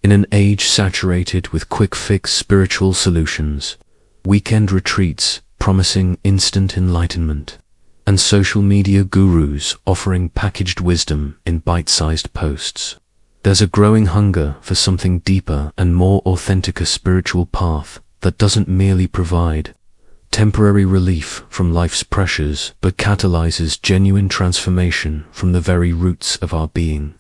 In an age saturated with quick-fix spiritual solutions, weekend retreats promising instant enlightenment, and social media gurus offering packaged wisdom in bite-sized posts, there's a growing hunger for something deeper and more authentic, a spiritual path that doesn't merely provide temporary relief from life's pressures, but catalyzes genuine transformation from the very roots of our being.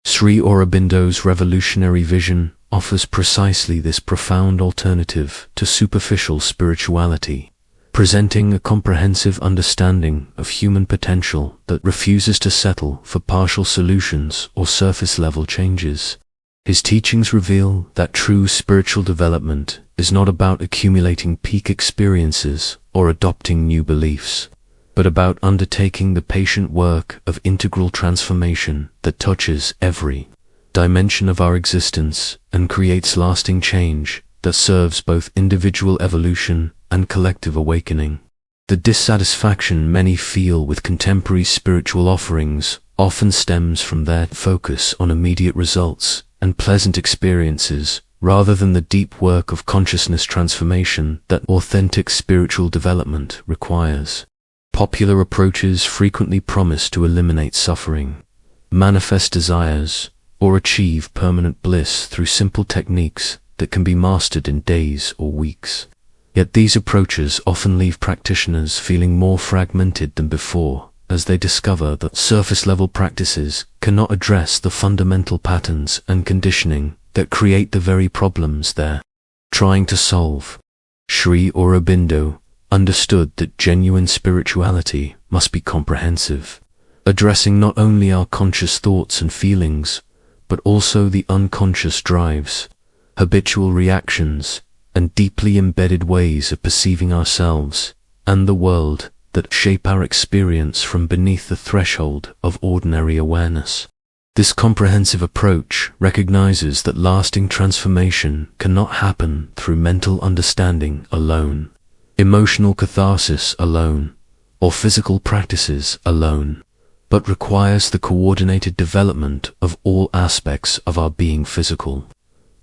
Sri Aurobindo's revolutionary vision offers precisely this profound alternative to superficial spirituality, presenting a comprehensive understanding of human potential that refuses to settle for partial solutions or surface-level changes. His teachings reveal that true spiritual development is not about accumulating peak experiences or adopting new beliefs, but about undertaking the patient work of integral transformation that touches every dimension of our existence and creates lasting change that serves both individual evolution and collective awakening. The dissatisfaction many feel with contemporary spiritual offerings often stems from their focus on immediate results and pleasant experiences, rather than the deep work of consciousness transformation that authentic spiritual development requires. Popular approaches frequently promise to eliminate suffering, manifest desires, or achieve permanent bliss through simple techniques that can be mastered in days or weeks. Yet these approaches often leave practitioners feeling more fragmented than before, as they discover that surface-level practices cannot address the fundamental patterns and conditioning that create the very problems they're trying to solve. Sri Aurobindo understood that genuine spirituality must be comprehensive, addressing not only our conscious thoughts and feelings, but also the unconscious drives, habitual reactions, and deeply embedded ways of perceiving ourselves and the world that shape our experience from beneath the threshold of ordinary awareness. This comprehensive approach recognizes that lasting transformation cannot happen through mental understanding alone, emotional catharsis alone, or physical practices alone, but requires the coordinated development of all aspects of our being: physical,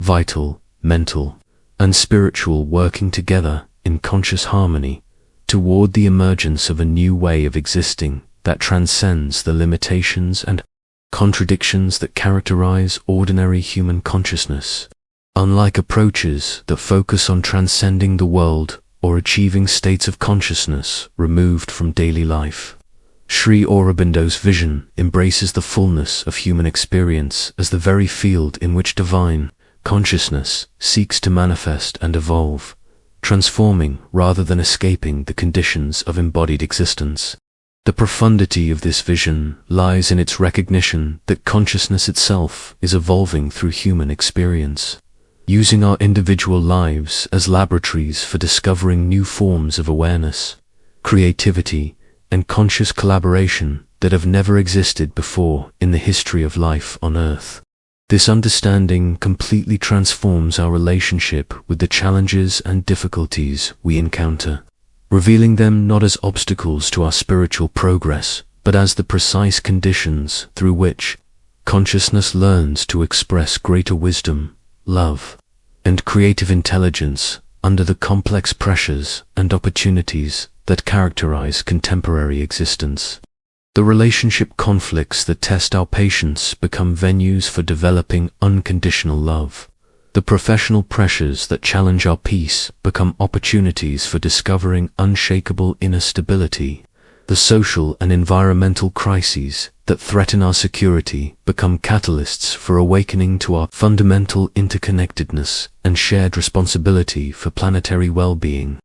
vital, mental, and spiritual, working together in conscious harmony toward the emergence of a new way of existing that transcends the limitations and contradictions that characterize ordinary human consciousness. Unlike approaches that focus on transcending the world or achieving states of consciousness removed from daily life, Sri Aurobindo's vision embraces the fullness of human experience as the very field in which divine consciousness seeks to manifest and evolve, transforming rather than escaping the conditions of embodied existence. The profundity of this vision lies in its recognition that consciousness itself is evolving through human experience, using our individual lives as laboratories for discovering new forms of awareness, creativity, and conscious collaboration that have never existed before in the history of life on Earth. This understanding completely transforms our relationship with the challenges and difficulties we encounter, revealing them not as obstacles to our spiritual progress, but as the precise conditions through which consciousness learns to express greater wisdom, love, and creative intelligence under the complex pressures and opportunities that characterize contemporary existence. The relationship conflicts that test our patience become venues for developing unconditional love. The professional pressures that challenge our peace become opportunities for discovering unshakable inner stability. The social and environmental crises that threaten our security become catalysts for awakening to our fundamental interconnectedness and shared responsibility for planetary well-being.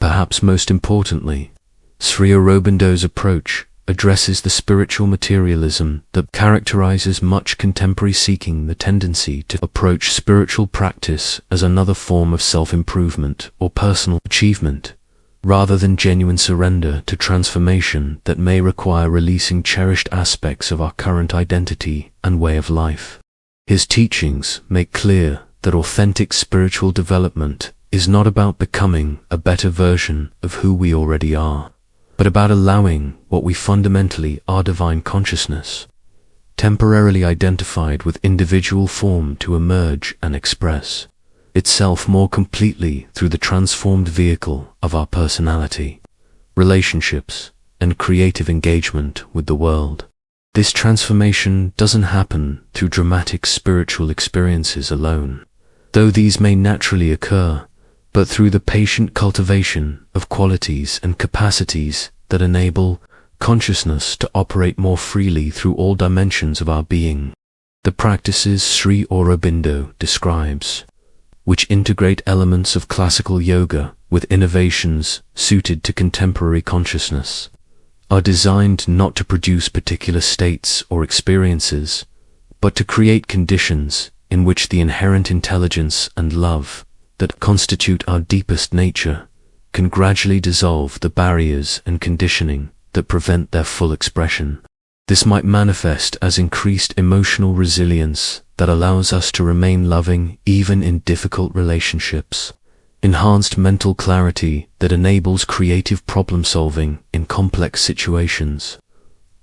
Perhaps most importantly, Sri Aurobindo's approach addresses the spiritual materialism that characterizes much contemporary seeking, the tendency to approach spiritual practice as another form of self-improvement or personal achievement, rather than genuine surrender to transformation that may require releasing cherished aspects of our current identity and way of life. His teachings make clear that authentic spiritual development is not about becoming a better version of who we already are, but about allowing what we fundamentally are, divine consciousness, temporarily identified with individual form to emerge and express itself more completely through the transformed vehicle of our personality, relationships, and creative engagement with the world. This transformation doesn't happen through dramatic spiritual experiences alone, though these may naturally occur, but through the patient cultivation of qualities and capacities that enable consciousness to operate more freely through all dimensions of our being. The practices Sri Aurobindo describes, which integrate elements of classical yoga with innovations suited to contemporary consciousness, are designed not to produce particular states or experiences, but to create conditions in which the inherent intelligence and love that constitute our deepest nature can gradually dissolve the barriers and conditioning that prevent their full expression. This might manifest as increased emotional resilience that allows us to remain loving even in difficult relationships, enhanced mental clarity that enables creative problem-solving in complex situations,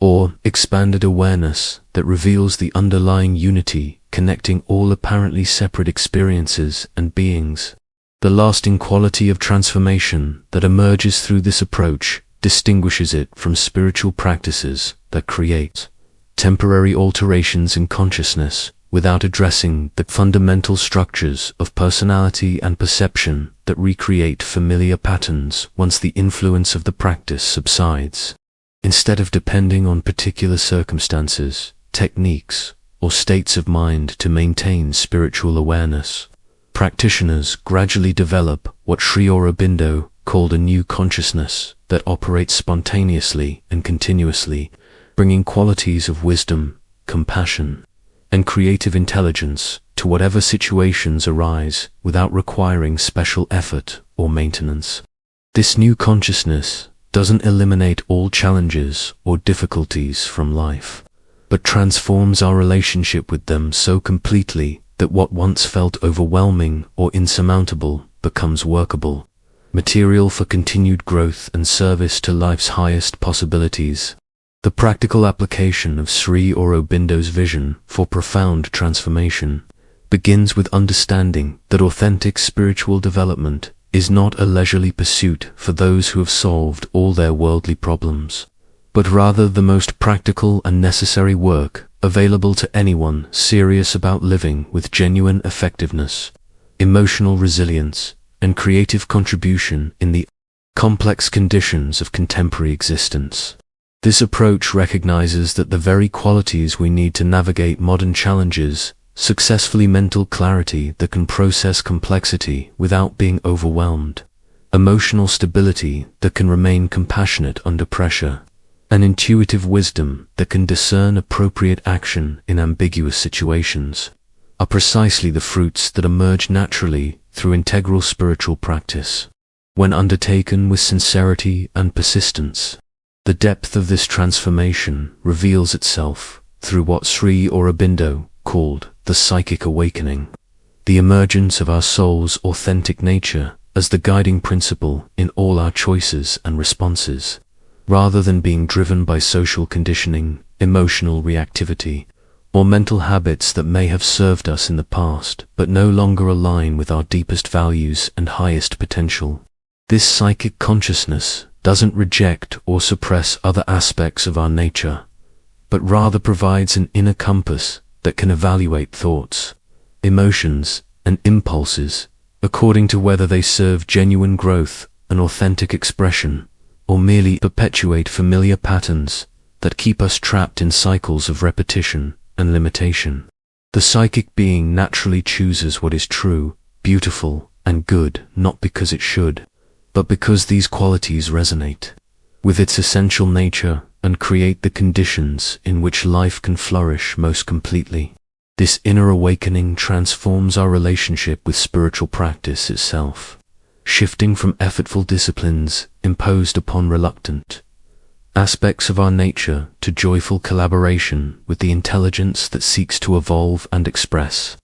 or expanded awareness that reveals the underlying unity connecting all apparently separate experiences and beings. The lasting quality of transformation that emerges through this approach distinguishes it from spiritual practices that create temporary alterations in consciousness without addressing the fundamental structures of personality and perception that recreate familiar patterns once the influence of the practice subsides. Instead of depending on particular circumstances, techniques, or states of mind to maintain spiritual awareness, practitioners gradually develop what Sri Aurobindo called a new consciousness that operates spontaneously and continuously, bringing qualities of wisdom, compassion, and creative intelligence to whatever situations arise without requiring special effort or maintenance. This new consciousness doesn't eliminate all challenges or difficulties from life, but transforms our relationship with them so completely that what once felt overwhelming or insurmountable becomes workable, material for continued growth and service to life's highest possibilities. The practical application of Sri Aurobindo's vision for profound transformation begins with understanding that authentic spiritual development is not a leisurely pursuit for those who have solved all their worldly problems, but rather the most practical and necessary work available to anyone serious about living with genuine effectiveness, emotional resilience, and creative contribution in the complex conditions of contemporary existence. This approach recognizes that the very qualities we need to navigate modern challenges, successfully mental clarity that can process complexity without being overwhelmed, emotional stability that can remain compassionate under pressure, and intuitive wisdom that can discern appropriate action in ambiguous situations, are precisely the fruits that emerge naturally through integral spiritual practice. When undertaken with sincerity and persistence, the depth of this transformation reveals itself through what Sri Aurobindo called the psychic awakening, the emergence of our soul's authentic nature as the guiding principle in all our choices and responses, rather than being driven by social conditioning, emotional reactivity, or mental habits that may have served us in the past but no longer align with our deepest values and highest potential. This psychic consciousness doesn't reject or suppress other aspects of our nature, but rather provides an inner compass that can evaluate thoughts, emotions, and impulses according to whether they serve genuine growth and authentic expression, or merely perpetuate familiar patterns that keep us trapped in cycles of repetition and limitation. The psychic being naturally chooses what is true, beautiful, and good not because it should, but because these qualities resonate with its essential nature and create the conditions in which life can flourish most completely. This inner awakening transforms our relationship with spiritual practice itself, shifting from effortful disciplines imposed upon reluctant aspects of our nature to joyful collaboration with the intelligence that seeks to evolve and express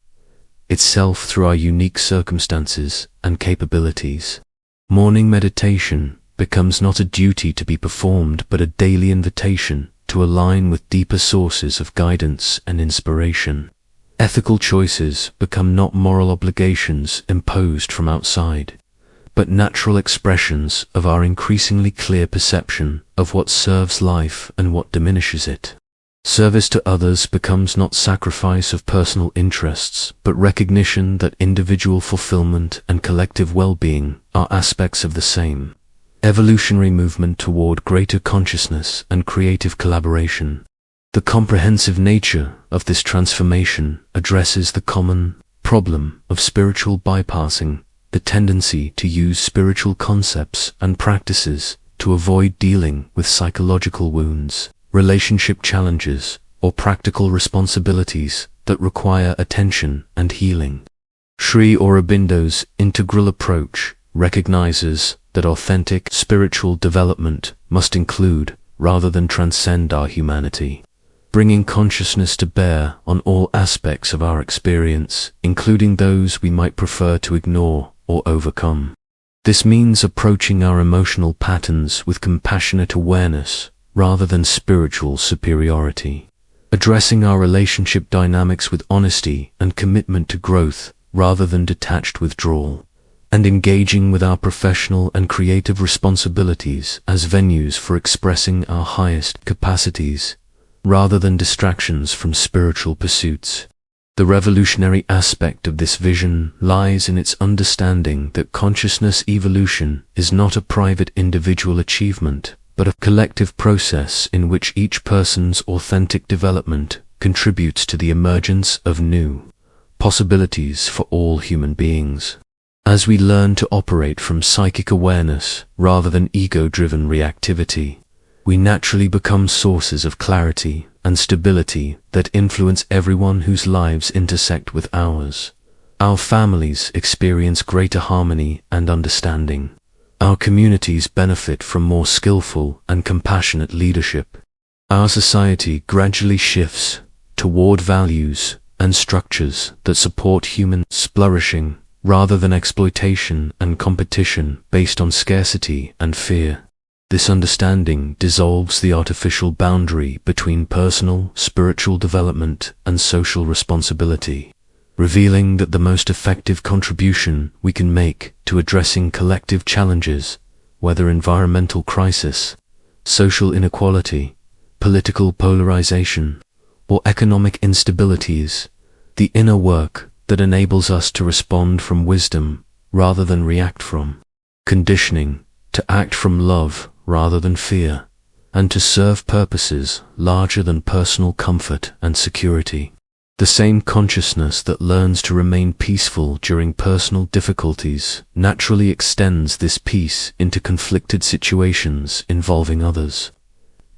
itself through our unique circumstances and capabilities. Morning meditation becomes not a duty to be performed but a daily invitation to align with deeper sources of guidance and inspiration. Ethical choices become not moral obligations imposed from outside, but natural expressions of our increasingly clear perception of what serves life and what diminishes it. Service to others becomes not sacrifice of personal interests, but recognition that individual fulfillment and collective well-being are aspects of the same evolutionary movement toward greater consciousness and creative collaboration. The comprehensive nature of this transformation addresses the common problem of spiritual bypassing, the tendency to use spiritual concepts and practices to avoid dealing with psychological wounds, relationship challenges, or practical responsibilities that require attention and healing. Sri Aurobindo's integral approach recognizes that authentic spiritual development must include, rather than transcend, our humanity, bringing consciousness to bear on all aspects of our experience, including those we might prefer to ignore or overcome. This means approaching our emotional patterns with compassionate awareness rather than spiritual superiority, addressing our relationship dynamics with honesty and commitment to growth rather than detached withdrawal, and engaging with our professional and creative responsibilities as venues for expressing our highest capacities, rather than distractions from spiritual pursuits. The revolutionary aspect of this vision lies in its understanding that consciousness evolution is not a private individual achievement, but a collective process in which each person's authentic development contributes to the emergence of new possibilities for all human beings. As we learn to operate from psychic awareness rather than ego-driven reactivity, we naturally become sources of clarity and stability that influence everyone whose lives intersect with ours. Our families experience greater harmony and understanding. Our communities benefit from more skillful and compassionate leadership. Our society gradually shifts toward values and structures that support human flourishing rather than exploitation and competition based on scarcity and fear. This understanding dissolves the artificial boundary between personal, spiritual development and social responsibility, revealing that the most effective contribution we can make to addressing collective challenges, whether environmental crisis, social inequality, political polarization, or economic instabilities, the inner work that enables us to respond from wisdom rather than react from conditioning, to act from love rather than fear, and to serve purposes larger than personal comfort and security. The same consciousness that learns to remain peaceful during personal difficulties naturally extends this peace into conflicted situations involving others.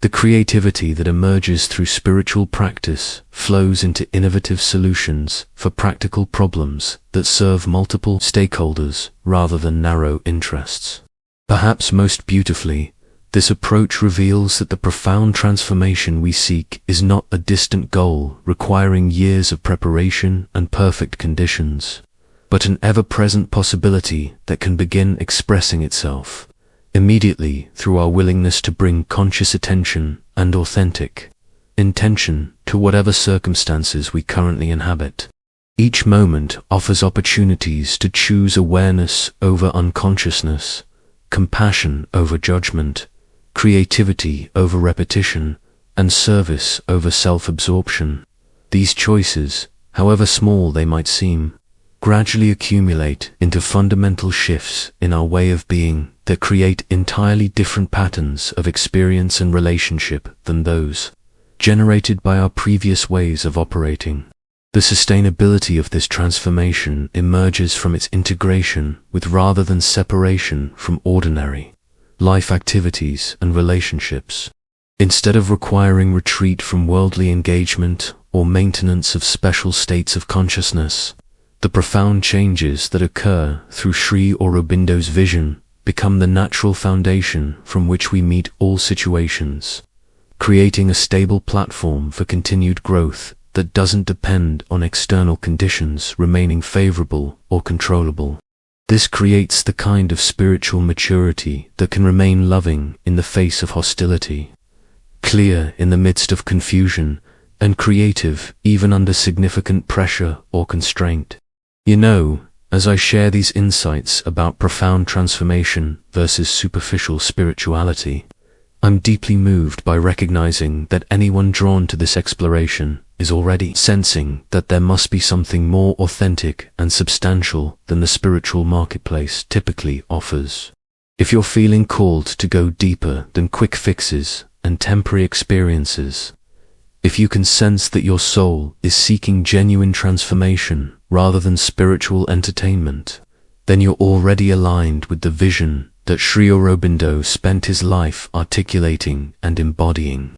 The creativity that emerges through spiritual practice flows into innovative solutions for practical problems that serve multiple stakeholders rather than narrow interests. Perhaps most beautifully, this approach reveals that the profound transformation we seek is not a distant goal requiring years of preparation and perfect conditions, but an ever-present possibility that can begin expressing itself immediately through our willingness to bring conscious attention and authentic intention to whatever circumstances we currently inhabit. Each moment offers opportunities to choose awareness over unconsciousness, compassion over judgment, creativity over repetition, and service over self-absorption. These choices, however small they might seem, gradually accumulate into fundamental shifts in our way of being that create entirely different patterns of experience and relationship than those generated by our previous ways of operating. The sustainability of this transformation emerges from its integration with rather than separation from ordinary life activities and relationships. Instead of requiring retreat from worldly engagement or maintenance of special states of consciousness, the profound changes that occur through Sri Aurobindo's vision become the natural foundation from which we meet all situations, creating a stable platform for continued growth that doesn't depend on external conditions remaining favorable or controllable. This creates the kind of spiritual maturity that can remain loving in the face of hostility, clear in the midst of confusion, and creative even under significant pressure or constraint. You know, as I share these insights about profound transformation versus superficial spirituality, I'm deeply moved by recognizing that anyone drawn to this exploration is already sensing that there must be something more authentic and substantial than the spiritual marketplace typically offers. If you're feeling called to go deeper than quick fixes and temporary experiences, if you can sense that your soul is seeking genuine transformation rather than spiritual entertainment, then you're already aligned with the vision that Sri Aurobindo spent his life articulating and embodying.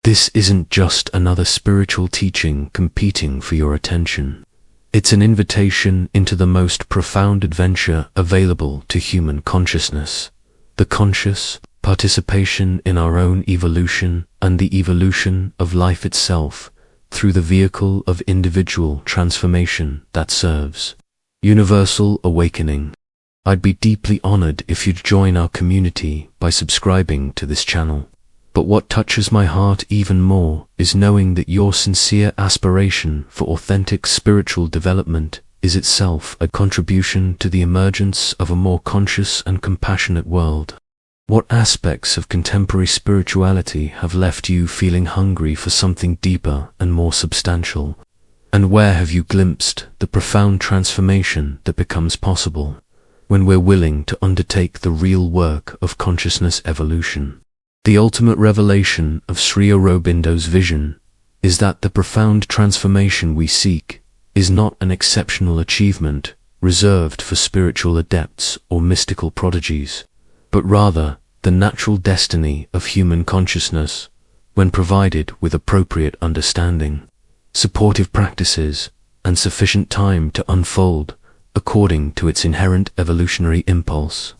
This isn't just another spiritual teaching competing for your attention. It's an invitation into the most profound adventure available to human consciousness, the conscious participation in our own evolution and the evolution of life itself through the vehicle of individual transformation that serves universal awakening. I'd be deeply honored if you'd join our community by subscribing to this channel. But what touches my heart even more is knowing that your sincere aspiration for authentic spiritual development is itself a contribution to the emergence of a more conscious and compassionate world. What aspects of contemporary spirituality have left you feeling hungry for something deeper and more substantial? And where have you glimpsed the profound transformation that becomes possible when we're willing to undertake the real work of consciousness evolution? The ultimate revelation of Sri Aurobindo's vision is that the profound transformation we seek is not an exceptional achievement reserved for spiritual adepts or mystical prodigies, but rather the natural destiny of human consciousness when provided with appropriate understanding, supportive practices, and sufficient time to unfold according to its inherent evolutionary impulse.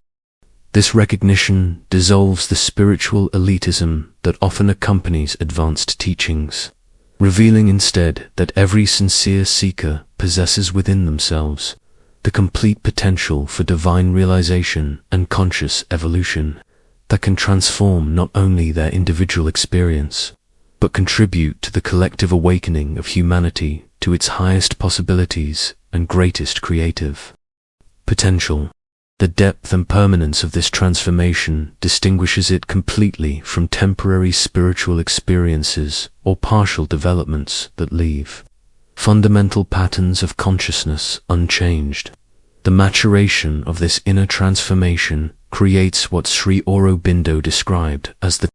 This recognition dissolves the spiritual elitism that often accompanies advanced teachings, revealing instead that every sincere seeker possesses within themselves the complete potential for divine realization and conscious evolution that can transform not only their individual experience, but contribute to the collective awakening of humanity to its highest possibilities and greatest creative potential. The depth and permanence of this transformation distinguishes it completely from temporary spiritual experiences or partial developments that leave fundamental patterns of consciousness unchanged. The maturation of this inner transformation creates what Sri Aurobindo described as the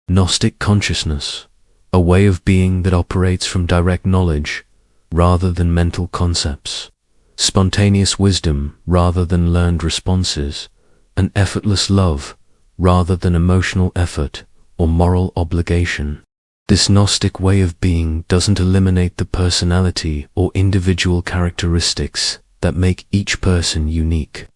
Gnostic consciousness, a way of being that operates from direct knowledge rather than mental concepts, spontaneous wisdom rather than learned responses, and effortless love rather than emotional effort or moral obligation. This Gnostic way of being doesn't eliminate the personality or individual characteristics that make each person unique,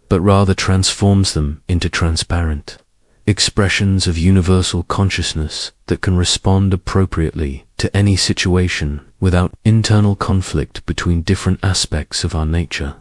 but rather transforms them into transparent expressions of universal consciousness that can respond appropriately to any situation without internal conflict between different aspects of our nature.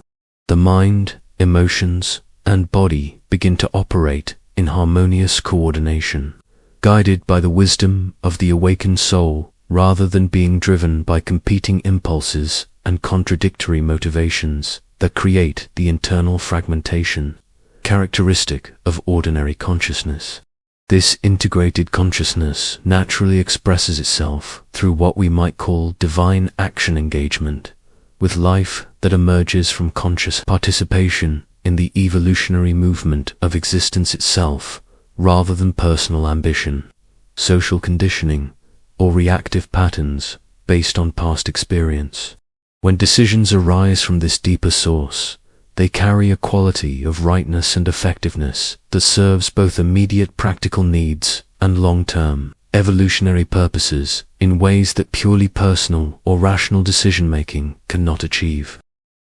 The mind, emotions, and body begin to operate in harmonious coordination, guided by the wisdom of the awakened soul rather than being driven by competing impulses and contradictory motivations that create the internal fragmentation characteristic of ordinary consciousness. This integrated consciousness naturally expresses itself through what we might call divine action engagement with life that emerges from conscious participation in the evolutionary movement of existence itself rather than personal ambition, social conditioning, or reactive patterns based on past experience. When decisions arise from this deeper source, they carry a quality of rightness and effectiveness that serves both immediate practical needs and long-term evolutionary purposes in ways that purely personal or rational decision-making cannot achieve.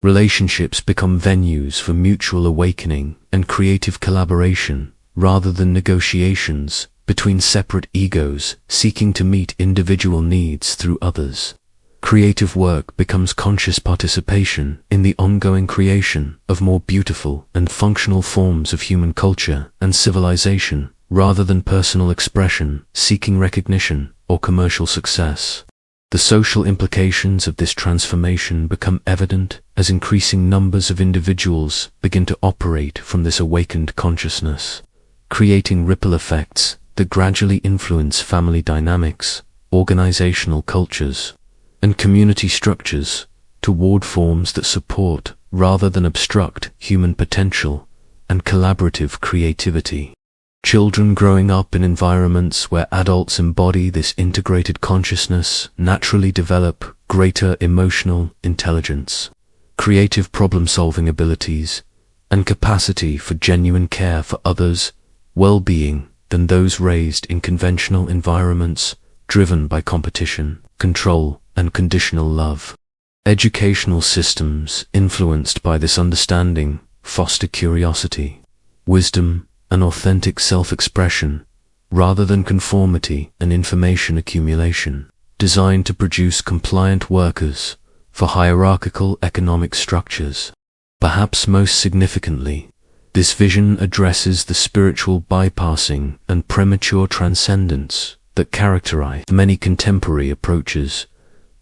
Relationships become venues for mutual awakening and creative collaboration rather than negotiations between separate egos seeking to meet individual needs through others. Creative work becomes conscious participation in the ongoing creation of more beautiful and functional forms of human culture and civilization rather than personal expression, seeking recognition, or commercial success. The social implications of this transformation become evident as increasing numbers of individuals begin to operate from this awakened consciousness, creating ripple effects that gradually influence family dynamics, organizational cultures, and community structures toward forms that support rather than obstruct human potential and collaborative creativity. Children growing up in environments where adults embody this integrated consciousness naturally develop greater emotional intelligence, creative problem-solving abilities, and capacity for genuine care for others' well-being than those raised in conventional environments driven by competition, control, and conditional love. Educational systems influenced by this understanding foster curiosity, wisdom, and authentic self-expression, rather than conformity and information accumulation, designed to produce compliant workers for hierarchical economic structures. Perhaps most significantly, this vision addresses the spiritual bypassing and premature transcendence that characterize many contemporary approaches,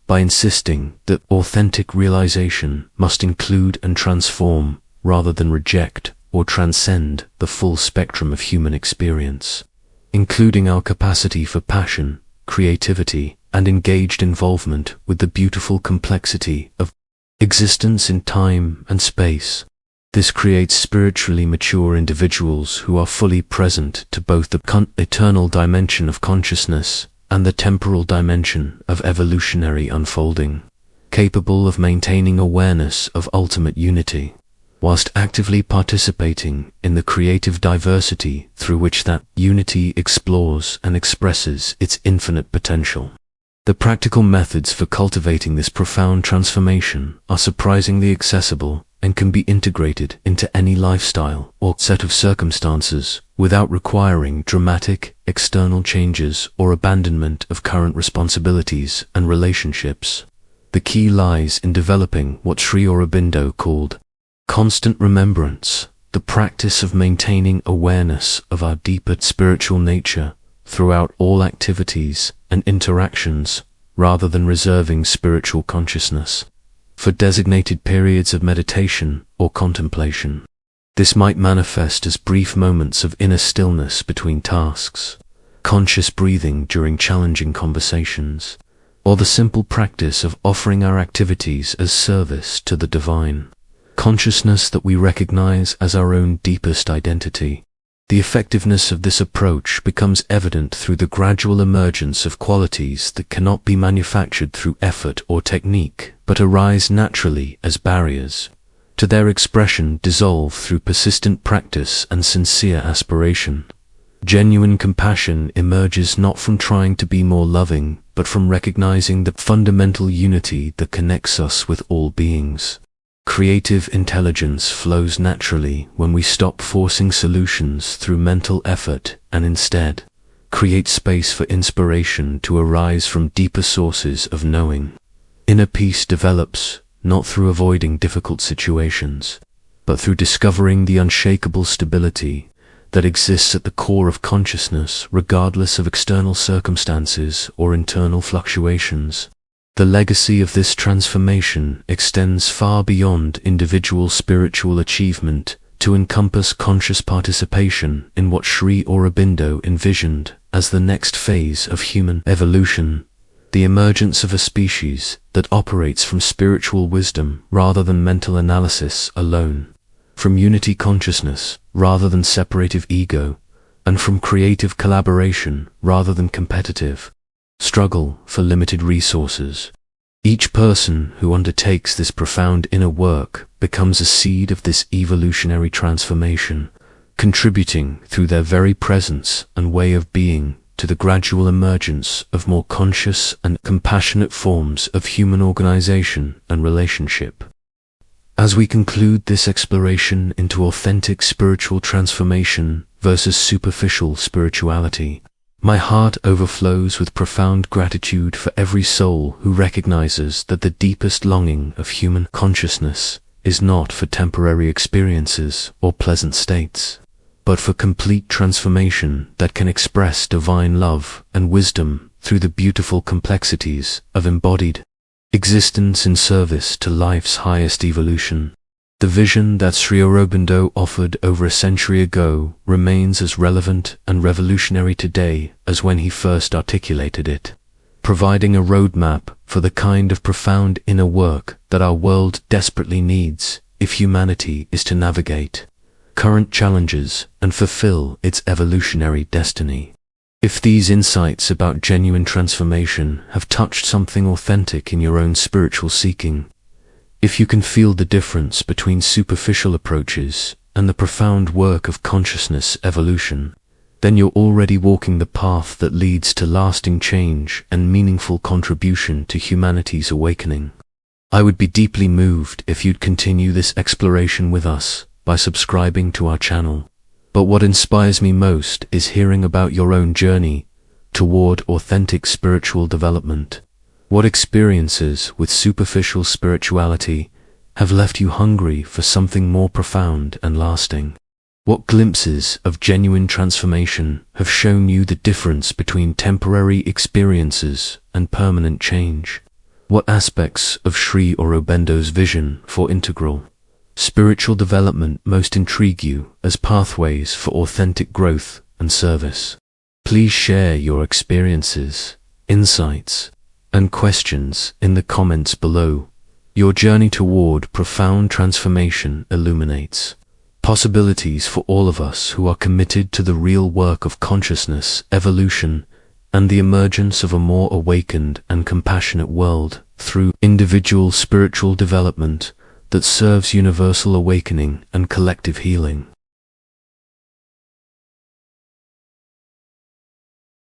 by insisting that authentic realization must include and transform rather than reject or transcend the full spectrum of human experience, including our capacity for passion, creativity, and engaged involvement with the beautiful complexity of existence in time and space. This creates spiritually mature individuals who are fully present to both the eternal dimension of consciousness and the temporal dimension of evolutionary unfolding, capable of maintaining awareness of ultimate unity, whilst actively participating in the creative diversity through which that unity explores and expresses its infinite potential. The practical methods for cultivating this profound transformation are surprisingly accessible and can be integrated into any lifestyle or set of circumstances without requiring dramatic external changes or abandonment of current responsibilities and relationships. The key lies in developing what Sri Aurobindo called constant remembrance, the practice of maintaining awareness of our deeper spiritual nature throughout all activities and interactions, rather than reserving spiritual consciousness for designated periods of meditation or contemplation. This might manifest as brief moments of inner stillness between tasks, conscious breathing during challenging conversations, or the simple practice of offering our activities as service to the divine consciousness that we recognize as our own deepest identity. The effectiveness of this approach becomes evident through the gradual emergence of qualities that cannot be manufactured through effort or technique, but arise naturally as barriers to their expression dissolve through persistent practice and sincere aspiration. Genuine compassion emerges not from trying to be more loving, but from recognizing the fundamental unity that connects us with all beings. Creative intelligence flows naturally when we stop forcing solutions through mental effort and instead create space for inspiration to arise from deeper sources of knowing. Inner peace develops not through avoiding difficult situations, but through discovering the unshakable stability that exists at the core of consciousness regardless of external circumstances or internal fluctuations. The legacy of this transformation extends far beyond individual spiritual achievement to encompass conscious participation in what Sri Aurobindo envisioned as the next phase of human evolution, the emergence of a species that operates from spiritual wisdom rather than mental analysis alone, from unity consciousness rather than separative ego, and from creative collaboration rather than competitive struggle for limited resources. Each person who undertakes this profound inner work becomes a seed of this evolutionary transformation, contributing through their very presence and way of being to the gradual emergence of more conscious and compassionate forms of human organization and relationship. As we conclude this exploration into authentic spiritual transformation versus superficial spirituality, my heart overflows with profound gratitude for every soul who recognizes that the deepest longing of human consciousness is not for temporary experiences or pleasant states, but for complete transformation that can express divine love and wisdom through the beautiful complexities of embodied existence in service to life's highest evolution. The vision that Sri Aurobindo offered over a century ago remains as relevant and revolutionary today as when he first articulated it, providing a roadmap for the kind of profound inner work that our world desperately needs if humanity is to navigate current challenges and fulfill its evolutionary destiny. If these insights about genuine transformation have touched something authentic in your own spiritual seeking, if you can feel the difference between superficial approaches and the profound work of consciousness evolution, then you're already walking the path that leads to lasting change and meaningful contribution to humanity's awakening. I would be deeply moved if you'd continue this exploration with us by subscribing to our channel. But what inspires me most is hearing about your own journey toward authentic spiritual development. What experiences with superficial spirituality have left you hungry for something more profound and lasting? What glimpses of genuine transformation have shown you the difference between temporary experiences and permanent change? What aspects of Sri Aurobindo's vision for integral spiritual development most intrigue you as pathways for authentic growth and service? Please share your experiences, insights, and questions in the comments below. Your journey toward profound transformation illuminates possibilities for all of us who are committed to the real work of consciousness, evolution, and the emergence of a more awakened and compassionate world through individual spiritual development that serves universal awakening and collective healing.